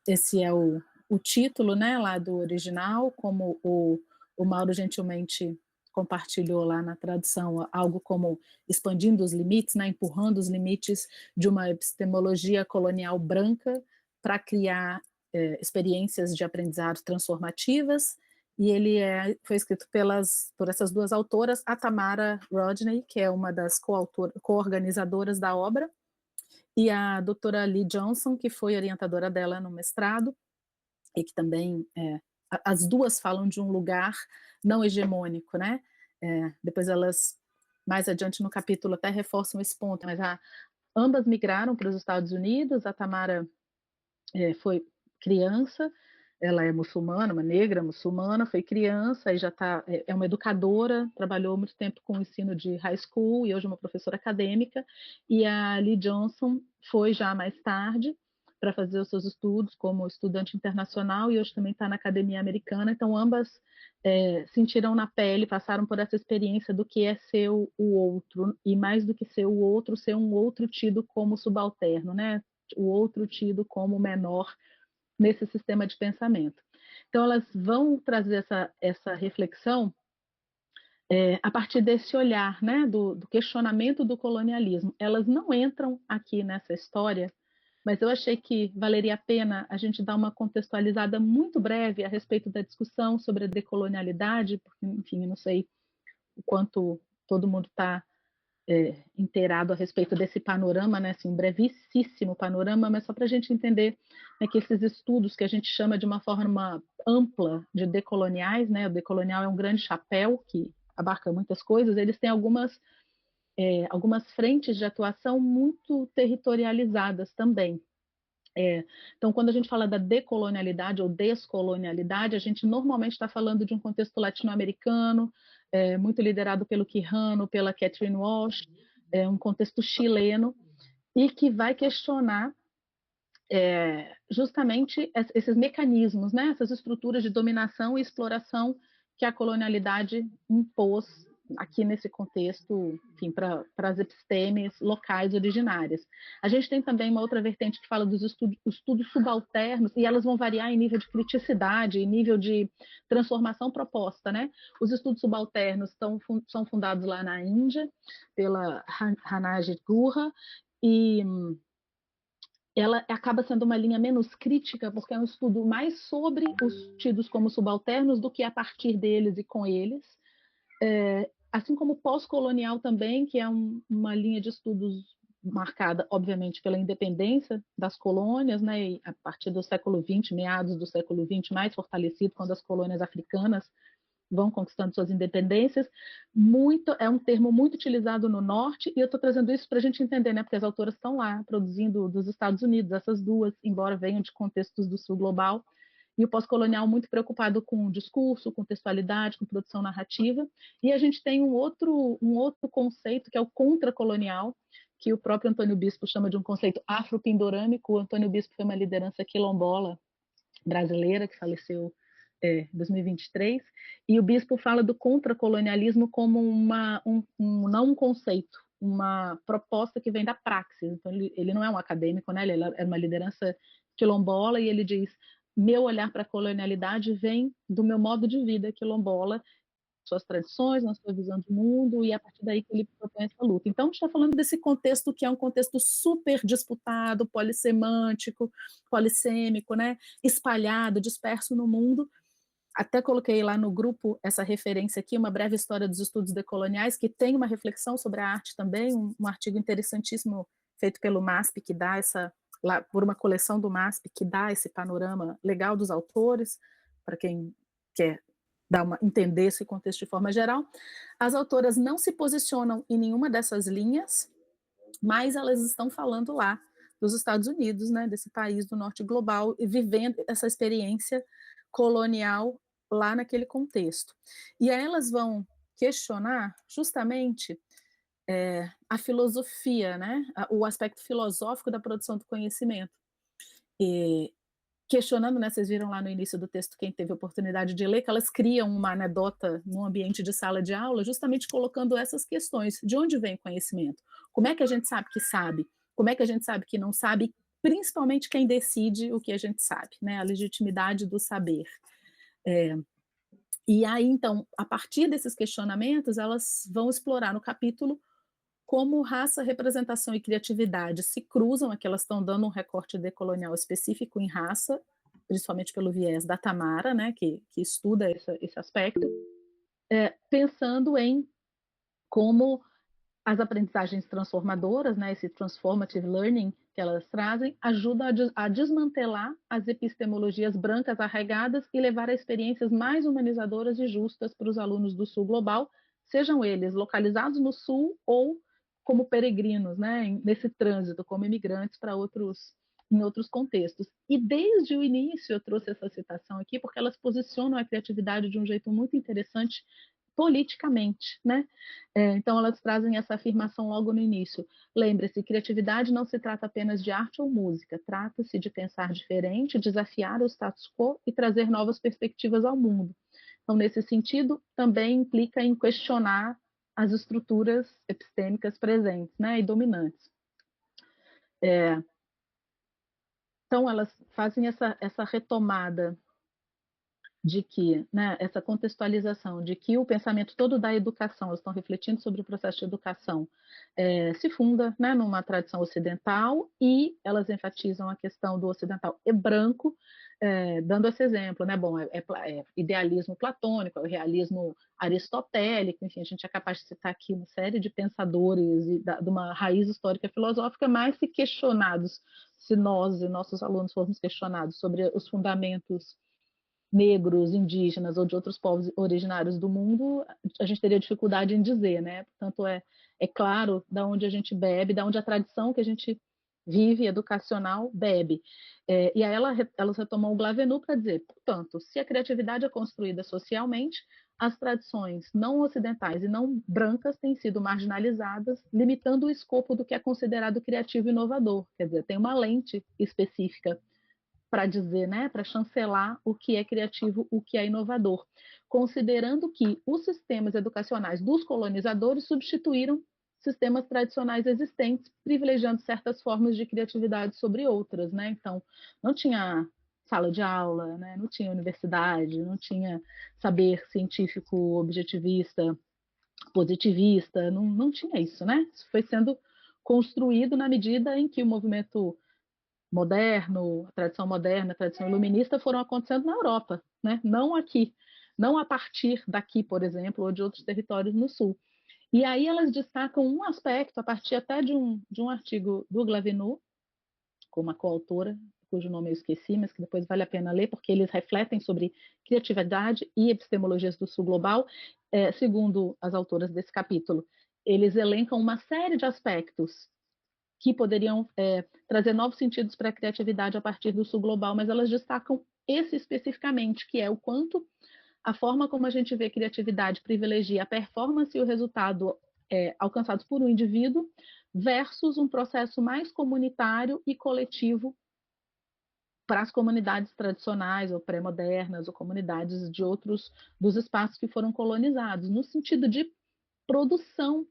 esse é o título, né, lá do original, como o Mauro gentilmente compartilhou lá na tradução, algo como expandindo os limites, né, empurrando os limites de uma epistemologia colonial branca para criar experiências de aprendizado transformativas, e ele foi escrito por essas duas autoras, a Tamara Rodney, que é uma das co-organizadoras da obra, e a doutora Lee Johnson, que foi orientadora dela no mestrado, e que também, as duas falam de um lugar não hegemônico, né? Depois elas, mais adiante no capítulo, até reforçam esse ponto, mas ambas migraram para os Estados Unidos, a Tamara foi criança, ela é muçulmana, uma negra muçulmana, foi criança e já é uma educadora, trabalhou muito tempo com o ensino de high school e hoje é uma professora acadêmica, e a Lee Johnson foi já mais tarde para fazer os seus estudos como estudante internacional e hoje também está na academia americana, então ambas sentiram na pele, passaram por essa experiência do que é ser o outro, e mais do que ser o outro, ser um outro tido como subalterno, né? O outro tido como menor nesse sistema de pensamento. Então, elas vão trazer essa reflexão a partir desse olhar, né, do questionamento do colonialismo. Elas não entram aqui nessa história, mas eu achei que valeria a pena a gente dar uma contextualizada muito breve a respeito da discussão sobre a decolonialidade, porque, enfim, eu não sei o quanto todo mundo está inteirado a respeito desse panorama, né, assim, um brevíssimo panorama, mas só para a gente entender, né, que esses estudos que a gente chama de uma forma ampla de decoloniais, né, o decolonial é um grande chapéu que abarca muitas coisas, eles têm algumas frentes de atuação muito territorializadas também. Então, quando a gente fala da decolonialidade ou descolonialidade, a gente normalmente está falando de um contexto latino-americano, muito liderado pelo Quijano, pela Catherine Walsh, um contexto chileno, e que vai questionar justamente esses mecanismos, né, essas estruturas de dominação e exploração que a colonialidade impôs aqui nesse contexto, enfim, para as epistemes locais originárias. A gente tem também uma outra vertente que fala dos estudos subalternos, e elas vão variar em nível de criticidade, em nível de transformação proposta, né? Os estudos subalternos são fundados lá na Índia, pela Hanajit Gurra, e ela acaba sendo uma linha menos crítica, porque é um estudo mais sobre os tidos como subalternos do que a partir deles e com eles. Assim como pós-colonial também, que é uma linha de estudos marcada, obviamente, pela independência das colônias, né, e a partir do século XX, meados do século XX, mais fortalecido, quando as colônias africanas vão conquistando suas independências. É um termo muito utilizado no norte, e eu estou trazendo isso para a gente entender, né, porque as autoras estão lá produzindo dos Estados Unidos, essas duas, embora venham de contextos do sul global, e o pós-colonial muito preocupado com discurso, com textualidade, com produção narrativa, e a gente tem um outro conceito, que é o contracolonial, que o próprio Antônio Bispo chama de um conceito afropindorâmico. O Antônio Bispo foi uma liderança quilombola brasileira, que faleceu em 2023, e o Bispo fala do contracolonialismo como não um conceito, uma proposta que vem da praxis. Então, ele não é um acadêmico, né? Ele é uma liderança quilombola, e ele diz: meu olhar para a colonialidade vem do meu modo de vida quilombola, suas tradições, na sua visão de mundo, e é a partir daí que ele propõe essa luta. Então, a gente está falando desse contexto que é um contexto super disputado, polissemântico, polissêmico, né? Espalhado, disperso no mundo. Até coloquei lá no grupo essa referência aqui, uma breve história dos estudos decoloniais, que tem uma reflexão sobre a arte também, um artigo interessantíssimo feito pelo MASP, que dá por uma coleção do MASP, que dá esse panorama legal dos autores, para quem quer entender esse contexto de forma geral. As autoras não se posicionam em nenhuma dessas linhas, mas elas estão falando lá dos Estados Unidos, né, desse país do norte global, e vivendo essa experiência colonial lá naquele contexto. E aí elas vão questionar justamente a filosofia, né, o aspecto filosófico da produção do conhecimento. E questionando, né, vocês viram lá no início do texto, quem teve a oportunidade de ler, que elas criam uma anedota num ambiente de sala de aula, justamente colocando essas questões. De onde vem o conhecimento? Como é que a gente sabe que sabe? Como é que a gente sabe que não sabe? principalmente quem decide o que a gente sabe, né, a legitimidade do saber. É, e aí, então, a partir desses questionamentos, elas vão explorar no capítulo como raça, representação e criatividade se cruzam, aqui elas estão dando um recorte decolonial específico em raça, principalmente pelo viés da Tamara, né, que estuda esse aspecto, pensando em como as aprendizagens transformadoras, né, esse transformative learning que elas trazem, ajuda a desmantelar as epistemologias brancas arraigadas e levar a experiências mais humanizadoras e justas para os alunos do Sul Global, sejam eles localizados no Sul ou como peregrinos, né, nesse trânsito, como imigrantes para em outros contextos. E desde o início eu trouxe essa citação aqui porque elas posicionam a criatividade de um jeito muito interessante politicamente, né? Então elas trazem essa afirmação logo no início. Lembre-se, criatividade não se trata apenas de arte ou música, trata-se de pensar diferente, desafiar o status quo e trazer novas perspectivas ao mundo. Então, nesse sentido, também implica em questionar as estruturas epistêmicas presentes, né, e dominantes. Então, elas fazem essa retomada de que, né, essa contextualização de que o pensamento todo da educação, eles estão refletindo sobre o processo de educação, se funda, né, numa tradição ocidental, e elas enfatizam a questão do ocidental e branco, dando esse exemplo, né, bom, é idealismo platônico, é o realismo aristotélico, enfim, a gente é capaz de citar aqui uma série de pensadores de uma raiz histórica filosófica, mas se questionados, se nós e nossos alunos formos questionados sobre os fundamentos negros, indígenas ou de outros povos originários do mundo, a gente teria dificuldade em dizer, né? Portanto, é claro da onde a gente bebe, da onde a tradição que a gente vive educacional bebe. E aí elas retomam o Glavenu para dizer, portanto, se a criatividade é construída socialmente, as tradições não ocidentais e não brancas têm sido marginalizadas, limitando o escopo do que é considerado criativo e inovador. Quer dizer, tem uma lente específica para dizer, né, para chancelar o que é criativo, o que é inovador, considerando que os sistemas educacionais dos colonizadores substituíram sistemas tradicionais existentes, privilegiando certas formas de criatividade sobre outras, né? Então, não tinha sala de aula, né? Não tinha universidade, não tinha saber científico objetivista, positivista, não tinha isso, né? Isso foi sendo construído na medida em que o movimento moderno, a tradição iluminista foram acontecendo na Europa, né? Não aqui, não a partir daqui, por exemplo, ou de outros territórios no Sul. E aí elas destacam um aspecto, a partir até de um artigo do Glavinu, com uma coautora, cujo nome eu esqueci, mas que depois vale a pena ler, porque eles refletem sobre criatividade e epistemologias do Sul Global, segundo as autoras desse capítulo. Eles elencam uma série de aspectos que poderiam trazer novos sentidos para a criatividade a partir do Sul Global, mas elas destacam esse especificamente, que é o quanto a forma como a gente vê criatividade privilegia a performance e o resultado alcançados por um indivíduo versus um processo mais comunitário e coletivo para as comunidades tradicionais ou pré-modernas ou comunidades de outros dos espaços que foram colonizados, no sentido de produção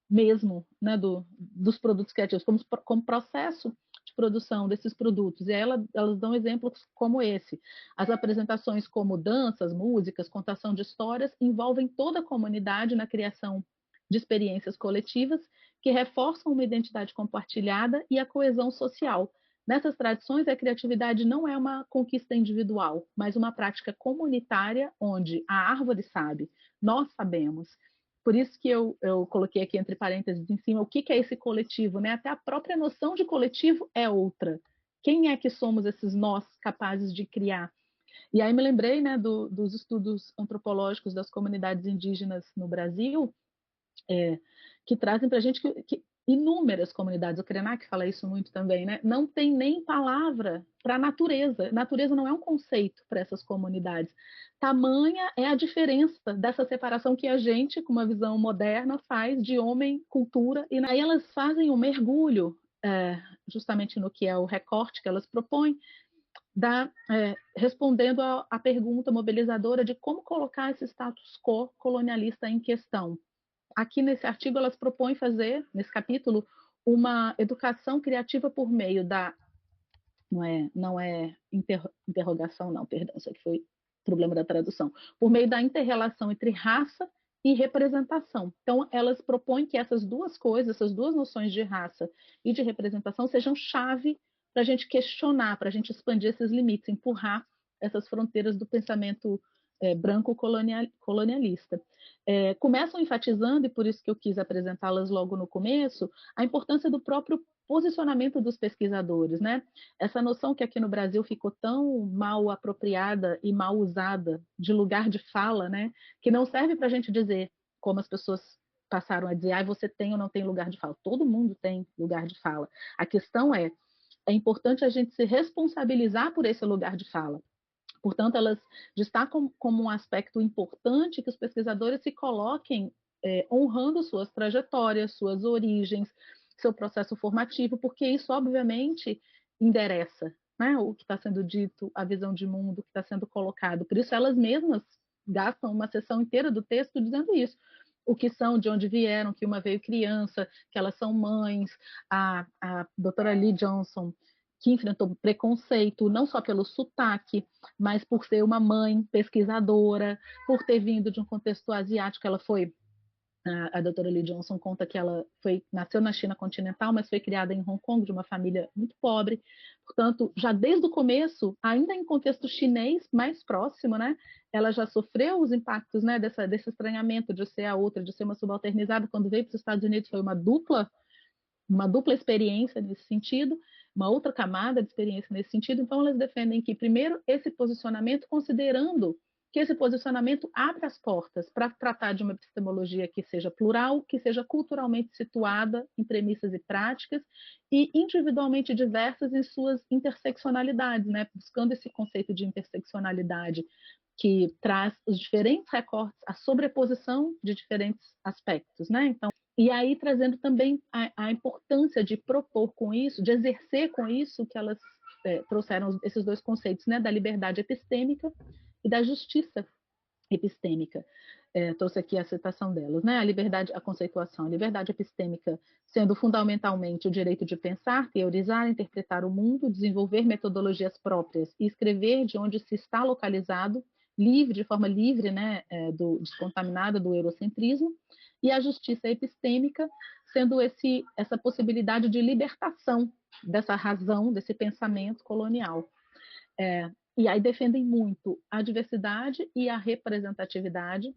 mesmo, né, dos produtos criativos, como processo de produção desses produtos. E aí elas dão exemplos como esse. As apresentações como danças, músicas, contação de histórias envolvem toda a comunidade na criação de experiências coletivas que reforçam uma identidade compartilhada e a coesão social. Nessas tradições, a criatividade não é uma conquista individual, mas uma prática comunitária onde a árvore sabe, nós sabemos, por isso que eu coloquei aqui entre parênteses em cima o que é esse coletivo, né? Até a própria noção de coletivo é outra. Quem é que somos esses nós capazes de criar? E aí me lembrei, né, dos estudos antropológicos das comunidades indígenas no Brasil, que trazem para a gente que inúmeras comunidades, o Krenak fala isso muito também, né? Não tem nem palavra para a natureza. Natureza não é um conceito para essas comunidades. Tamanha é a diferença dessa separação que a gente, com uma visão moderna, faz de homem, cultura, e aí elas fazem um mergulho, justamente no que é o recorte que elas propõem, respondendo à pergunta mobilizadora de como colocar esse status quo colonialista em questão. Aqui nesse artigo elas propõem fazer, nesse capítulo, uma educação criativa por meio da não é interrogação, não, perdão, isso aqui foi problema da tradução, por meio da inter-relação entre raça e representação. Então, elas propõem que essas duas coisas, essas duas noções de raça e de representação sejam chave para a gente questionar, para a gente expandir esses limites, empurrar essas fronteiras do pensamento branco colonialista. Começam enfatizando, e por isso que eu quis apresentá-las logo no começo, a importância do próprio posicionamento dos pesquisadores, né? Essa noção que aqui no Brasil ficou tão mal apropriada e mal usada de lugar de fala, né? Que não serve para a gente dizer, como as pessoas passaram a dizer, você tem ou não tem lugar de fala. Todo mundo tem lugar de fala. A questão é importante a gente se responsabilizar por esse lugar de fala. Portanto, elas destacam como um aspecto importante que os pesquisadores se coloquem honrando suas trajetórias, suas origens, seu processo formativo, porque isso, obviamente, endereça, né, o que está sendo dito, a visão de mundo que está sendo colocado. Por isso, elas mesmas gastam uma sessão inteira do texto dizendo isso. O que são, de onde vieram, que uma veio criança, que elas são mães. A doutora Lee Johnson, que enfrentou preconceito, não só pelo sotaque, mas por ser uma mãe pesquisadora, por ter vindo de um contexto asiático. Ela foi a doutora Lee Johnson conta que ela nasceu na China continental, mas foi criada em Hong Kong, de uma família muito pobre. Portanto, já desde o começo, ainda em contexto chinês mais próximo, né, ela já sofreu os impactos, né, desse estranhamento de ser a outra, de ser uma subalternizada. Quando veio para os Estados Unidos, foi uma dupla experiência nesse sentido, uma outra camada de experiência nesse sentido. Então, elas defendem que, primeiro, esse posicionamento, considerando que esse posicionamento abre as portas para tratar de uma epistemologia que seja plural, que seja culturalmente situada em premissas e práticas e individualmente diversas em suas interseccionalidades, né? Buscando esse conceito de interseccionalidade que traz os diferentes recortes, a sobreposição de diferentes aspectos, né? Então, e aí trazendo também a importância de propor com isso, de exercer com isso que elas trouxeram esses dois conceitos, né? Da liberdade epistêmica e da justiça epistêmica. Trouxe aqui a citação delas, né? A liberdade, a conceituação, a liberdade epistêmica sendo fundamentalmente o direito de pensar, teorizar, interpretar o mundo, desenvolver metodologias próprias e escrever de onde se está localizado, livre, de forma livre, né, descontaminada do eurocentrismo, e a justiça epistêmica sendo essa possibilidade de libertação dessa razão, desse pensamento colonial. E aí defendem muito a diversidade e a representatividade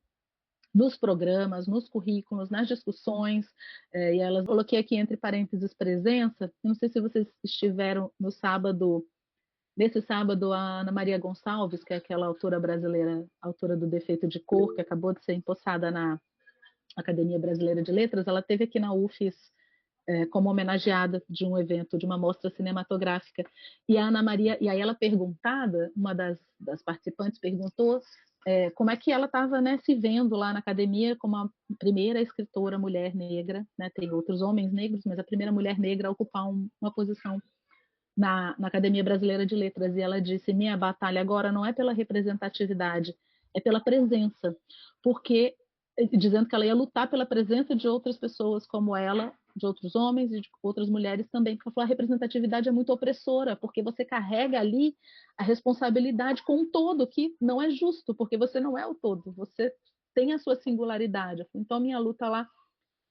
nos programas, nos currículos, nas discussões, e elas coloquei aqui entre parênteses presença. Não sei se vocês estiveram no sábado, nesse sábado, a Ana Maria Gonçalves, que é aquela autora brasileira, autora do Defeito de Cor, que acabou de ser empossada na Academia Brasileira de Letras, ela teve aqui na UFES como homenageada de um evento, de uma mostra cinematográfica. E a Ana Maria, e aí ela perguntada, uma das participantes perguntou como é que ela estava, né, se vendo lá na academia como a primeira escritora mulher negra, né, tem outros homens negros, mas a primeira mulher negra a ocupar uma posição na Academia Brasileira de Letras. E ela disse: minha batalha agora não é pela representatividade, é pela presença, porque dizendo que ela ia lutar pela presença de outras pessoas como ela, de outros homens e de outras mulheres também, porque a representatividade é muito opressora, porque você carrega ali a responsabilidade com um todo, que não é justo, porque você não é o todo, você tem a sua singularidade. Então, minha luta lá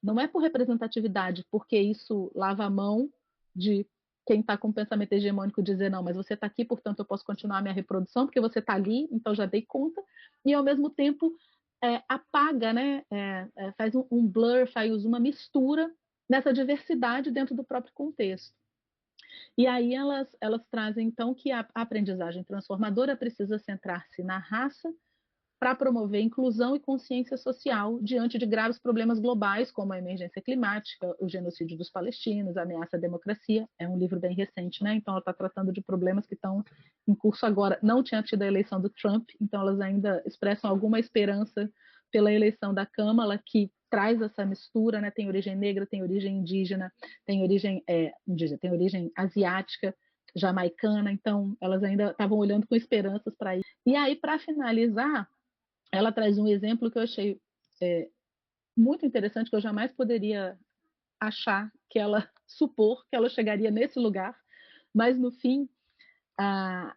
não é por representatividade, porque isso lava a mão de quem está com o pensamento hegemônico dizer não, mas você está aqui, portanto eu posso continuar a minha reprodução, porque você está ali, então já dei conta, e ao mesmo tempo apaga, né, faz um blur, faz uma mistura dessa diversidade dentro do próprio contexto. E aí elas trazem, então, que a aprendizagem transformadora precisa centrar-se na raça para promover inclusão e consciência social diante de graves problemas globais, como a emergência climática, o genocídio dos palestinos, a ameaça à democracia. É um livro bem recente, né? Então ela está tratando de problemas que estão em curso agora. Não tinha tido a eleição do Trump, então elas ainda expressam alguma esperança pela eleição da Câmara, que traz essa mistura, né? Tem origem negra, tem origem indígena, tem origem asiática, jamaicana, então elas ainda estavam olhando com esperanças para isso. E aí, para finalizar, ela traz um exemplo que eu achei muito interessante, que eu jamais poderia supor que ela chegaria nesse lugar, mas no fim a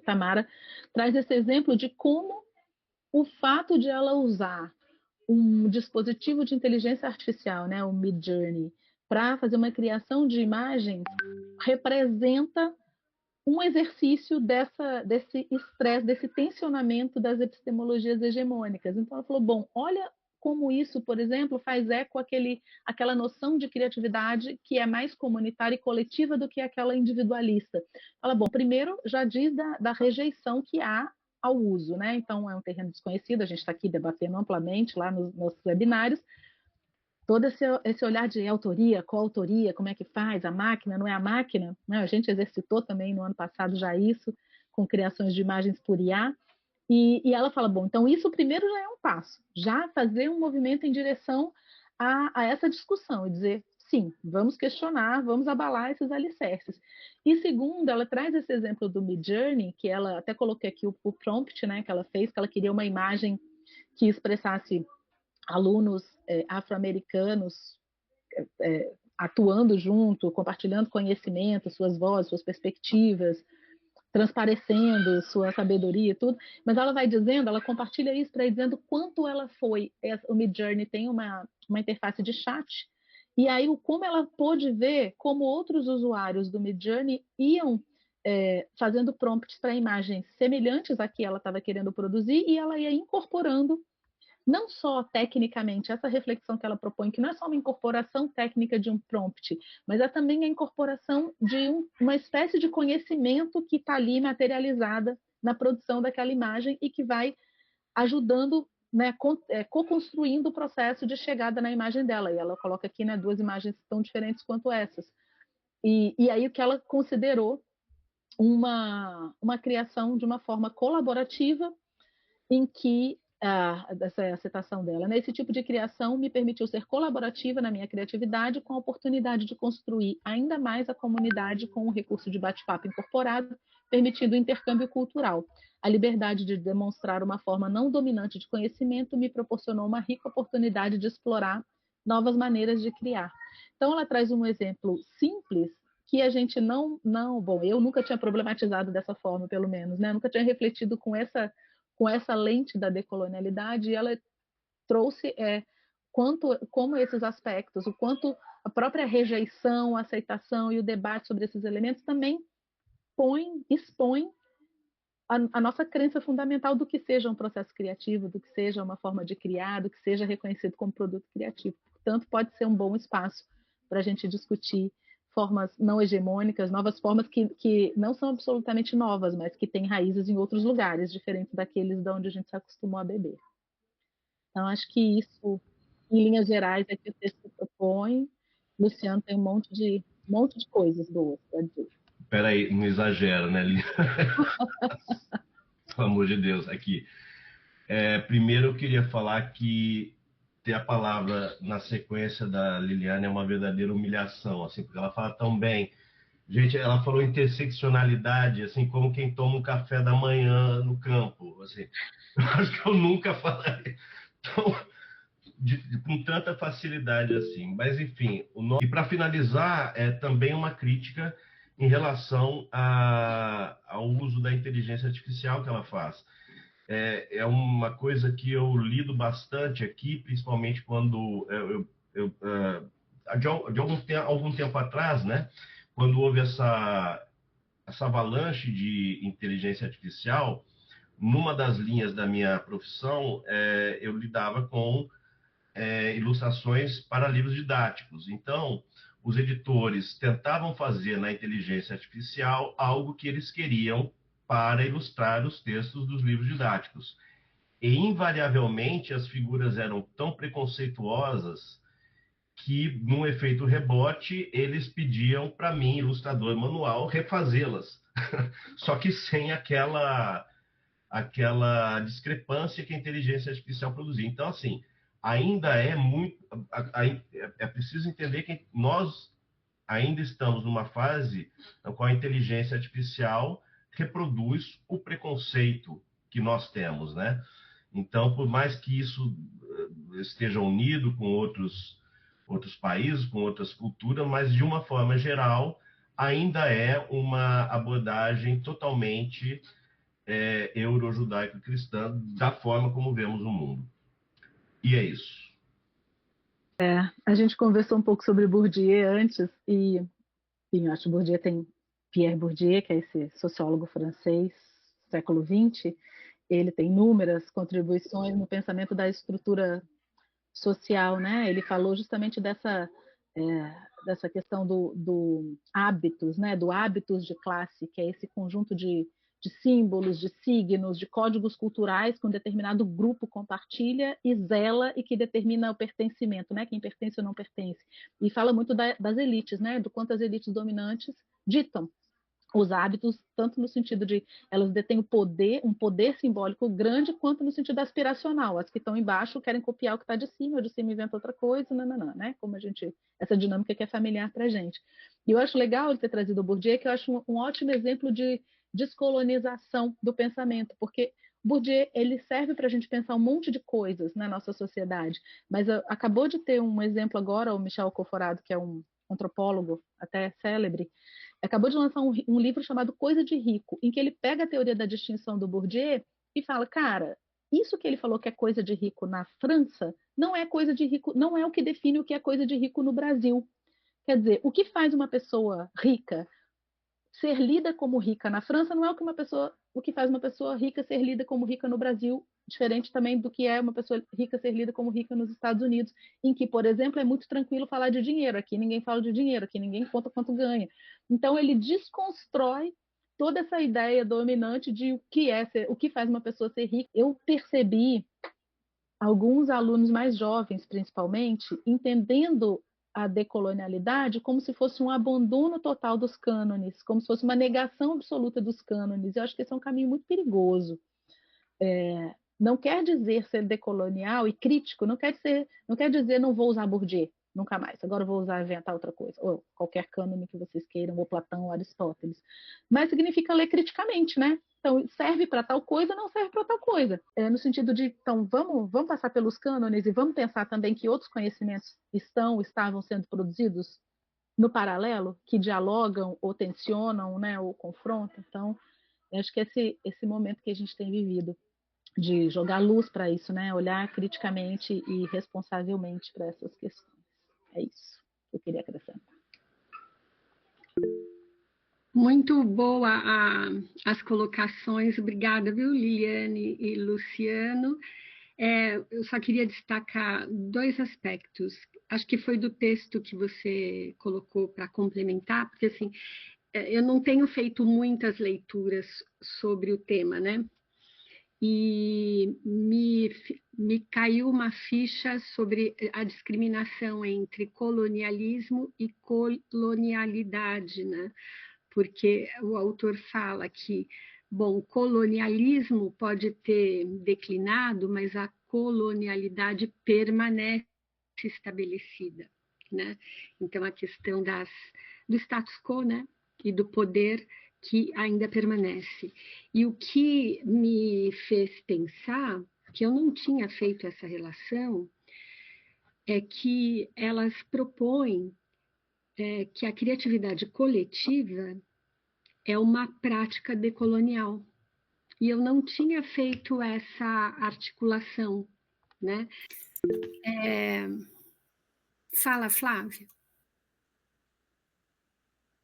Tamara traz esse exemplo de como o fato de ela usar um dispositivo de inteligência artificial, né, o Midjourney, para fazer uma criação de imagens, representa um exercício desse estresse, desse tensionamento das epistemologias hegemônicas. Então, ela falou: bom, olha como isso, por exemplo, faz eco àquela noção de criatividade que é mais comunitária e coletiva do que aquela individualista. Fala: bom, primeiro já diz da rejeição que há ao uso, né? Então, é um terreno desconhecido, a gente está aqui debatendo amplamente lá nos nossos webinários, todo esse olhar de autoria, coautoria, como é que faz, a máquina, não é a máquina, né? A gente exercitou também no ano passado já isso, com criações de imagens por IA, e ela fala: bom, então isso primeiro já é um passo, já fazer um movimento em direção a essa discussão, e dizer, sim, vamos questionar, vamos abalar esses alicerces. E segundo, ela traz esse exemplo do Midjourney, que ela até coloquei aqui o prompt, né, que ela fez, que ela queria uma imagem que expressasse alunos afro-americanos atuando junto, compartilhando conhecimento, suas vozes, suas perspectivas, transparecendo sua sabedoria e tudo, mas ela vai dizendo, ela compartilha isso para ir dizendo quanto ela foi. O Midjourney tem uma interface de chat, e aí como ela pôde ver como outros usuários do Midjourney iam fazendo prompts para imagens semelhantes à que ela estava querendo produzir, e ela ia incorporando não só tecnicamente, essa reflexão que ela propõe, que não é só uma incorporação técnica de um prompt, mas é também a incorporação de uma espécie de conhecimento que está ali materializada na produção daquela imagem e que vai ajudando, né, co-construindo o processo de chegada na imagem dela. E ela coloca aqui, né, duas imagens tão diferentes quanto essas. E aí o que ela considerou uma criação de uma forma colaborativa em que dessa citação dela, né? Esse tipo de criação me permitiu ser colaborativa na minha criatividade, com a oportunidade de construir ainda mais a comunidade com o recurso de bate-papo incorporado, permitindo o intercâmbio cultural. A liberdade de demonstrar uma forma não dominante de conhecimento me proporcionou uma rica oportunidade de explorar novas maneiras de criar. Então, ela traz um exemplo simples que a gente bom, eu nunca tinha problematizado dessa forma, pelo menos, né? Nunca tinha refletido com essa lente da decolonialidade, e ela trouxe como esses aspectos, o quanto a própria rejeição, a aceitação e o debate sobre esses elementos também expõe a nossa crença fundamental do que seja um processo criativo, do que seja uma forma de criar, do que seja reconhecido como produto criativo. Portanto, pode ser um bom espaço para a gente discutir formas não hegemônicas, novas formas que não são absolutamente novas, mas que têm raízes em outros lugares, diferentes daqueles de onde a gente se acostumou a beber. Então, acho que isso, em linhas gerais, é que o texto propõe. Luciano tem um monte de coisas boas para dizer. Peraí, não exagera, né, Lilian? Pelo amor de Deus, aqui. Primeiro eu queria falar que ter a palavra na sequência da Liliane é uma verdadeira humilhação, assim, porque ela fala tão bem. Gente, ela falou interseccionalidade, assim, como quem toma um café da manhã no campo, assim. Eu acho que eu nunca falaria com tanta facilidade assim. Mas, enfim, e para finalizar, é também uma crítica em relação ao uso da inteligência artificial que ela faz. É uma coisa que eu lido bastante aqui, principalmente quando de algum tempo atrás, né, quando houve essa avalanche de inteligência artificial, numa das linhas da minha profissão, eu lidava com ilustrações para livros didáticos. Então, os editores tentavam fazer na inteligência artificial algo que eles queriam para ilustrar os textos dos livros didáticos. E, invariavelmente, as figuras eram tão preconceituosas que, num efeito rebote, eles pediam para mim, ilustrador manual, refazê-las. Só que sem aquela discrepância que a inteligência artificial produzia. Então, assim, ainda é preciso entender que nós ainda estamos numa fase na qual a inteligência artificial reproduz o preconceito que nós temos, né? Então, por mais que isso esteja unido com outros países, com outras culturas, mas de uma forma geral, ainda é uma abordagem totalmente euro-judaico-cristã, da forma como vemos o mundo. E é isso. A gente conversou um pouco sobre Bourdieu antes, e sim, eu acho que Bourdieu tem Pierre Bourdieu, que é esse sociólogo francês, século XX, ele tem inúmeras contribuições no pensamento da estrutura social, né? Ele falou justamente dessa questão do hábitos, né? Do hábitos de classe, que é esse conjunto de símbolos, de signos, de códigos culturais que um determinado grupo compartilha e zela e que determina o pertencimento, né? Quem pertence ou não pertence. E fala muito das elites, né? Do quanto as elites dominantes ditam os hábitos, tanto no sentido de elas detêm um poder simbólico grande, quanto no sentido aspiracional. As que estão embaixo querem copiar o que está de cima inventa outra coisa, né? Como essa dinâmica que é familiar para a gente. E eu acho legal ele ter trazido o Bourdieu, que eu acho um ótimo exemplo de descolonização do pensamento, porque Bourdieu ele serve para a gente pensar um monte de coisas na nossa sociedade, mas acabou de ter um exemplo agora, o Michel Conforado, que é um antropólogo até célebre, acabou de lançar um livro chamado Coisa de Rico, em que ele pega a teoria da distinção do Bourdieu e fala, cara, isso que ele falou que é coisa de rico na França não é coisa de rico, não é o que define o que é coisa de rico no Brasil. Quer dizer, o que faz uma pessoa rica ser lida como rica na França não é o que faz uma pessoa rica ser lida como rica no Brasil, diferente também do que é uma pessoa rica ser lida como rica nos Estados Unidos, em que, por exemplo, é muito tranquilo falar de dinheiro. Aqui ninguém fala de dinheiro, aqui ninguém conta quanto ganha. Então ele desconstrói toda essa ideia dominante de o que faz uma pessoa ser rica. Eu percebi alguns alunos mais jovens, principalmente, entendendo a decolonialidade como se fosse um abandono total dos cânones, como se fosse uma negação absoluta dos cânones. Eu acho que esse é um caminho muito perigoso. Não quer dizer ser decolonial e crítico, não quer dizer não vou usar Bourdieu, nunca mais, agora vou inventar outra coisa, ou qualquer cânone que vocês queiram, ou Platão, ou Aristóteles. Mas significa ler criticamente, né? Então, serve para tal coisa, não serve para tal coisa. No sentido de, então, vamos passar pelos cânones e vamos pensar também que outros conhecimentos estavam sendo produzidos no paralelo, que dialogam ou tensionam, né, ou confrontam. Então, eu acho que esse momento que a gente tem vivido de jogar luz para isso, né, olhar criticamente e responsavelmente para essas questões. É isso que eu queria acrescentar. Muito boa as colocações, obrigada, viu, Liliane e Luciano. Eu só queria destacar dois aspectos, acho que foi do texto que você colocou para complementar, porque assim, eu não tenho feito muitas leituras sobre o tema, né? E me caiu uma ficha sobre a discriminação entre colonialismo e colonialidade, né? Porque o autor fala que, bom, o colonialismo pode ter declinado, mas a colonialidade permanece estabelecida, né? Então, a questão do status quo, né? E do poder que ainda permanece. E o que me fez pensar, que eu não tinha feito essa relação, é que elas propõem que a criatividade coletiva é uma prática decolonial. E eu não tinha feito essa articulação, né? Fala, Flávia.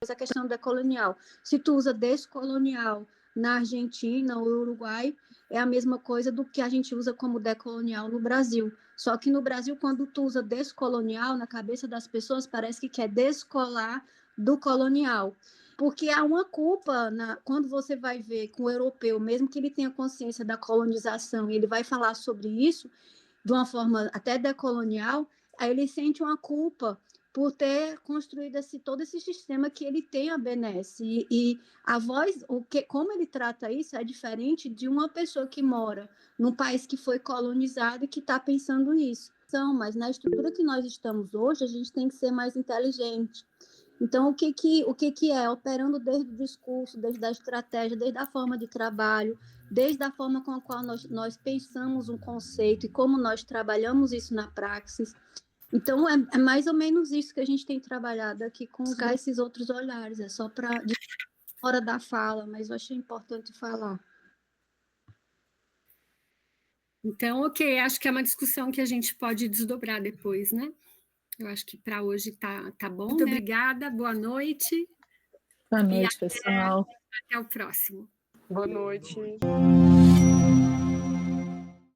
Essa questão decolonial. Se tu usa descolonial na Argentina ou Uruguai, é a mesma coisa do que a gente usa como decolonial no Brasil. Só que no Brasil, quando tu usa descolonial, na cabeça das pessoas parece que quer descolar do colonial. Porque há uma culpa quando você vai ver com o europeu, mesmo que ele tenha consciência da colonização, e ele vai falar sobre isso de uma forma até decolonial, aí ele sente uma culpa por ter construído todo esse sistema que ele tem a benesse. E a voz, como ele trata isso, é diferente de uma pessoa que mora num país que foi colonizado e que está pensando nisso. Mas na estrutura que nós estamos hoje, a gente tem que ser mais inteligente. Então, o que é? Operando desde o discurso, desde a estratégia, desde a forma de trabalho, desde a forma com a qual nós pensamos um conceito e como nós trabalhamos isso na praxis. Então, é mais ou menos isso que a gente tem trabalhado aqui, colocar esses outros olhares, é só para fora da fala, mas eu achei importante falar. Então, ok, acho que é uma discussão que a gente pode desdobrar depois, né? Eu acho que para hoje tá bom. Muito obrigada, boa noite. Boa noite, pessoal. Até o próximo. Boa noite.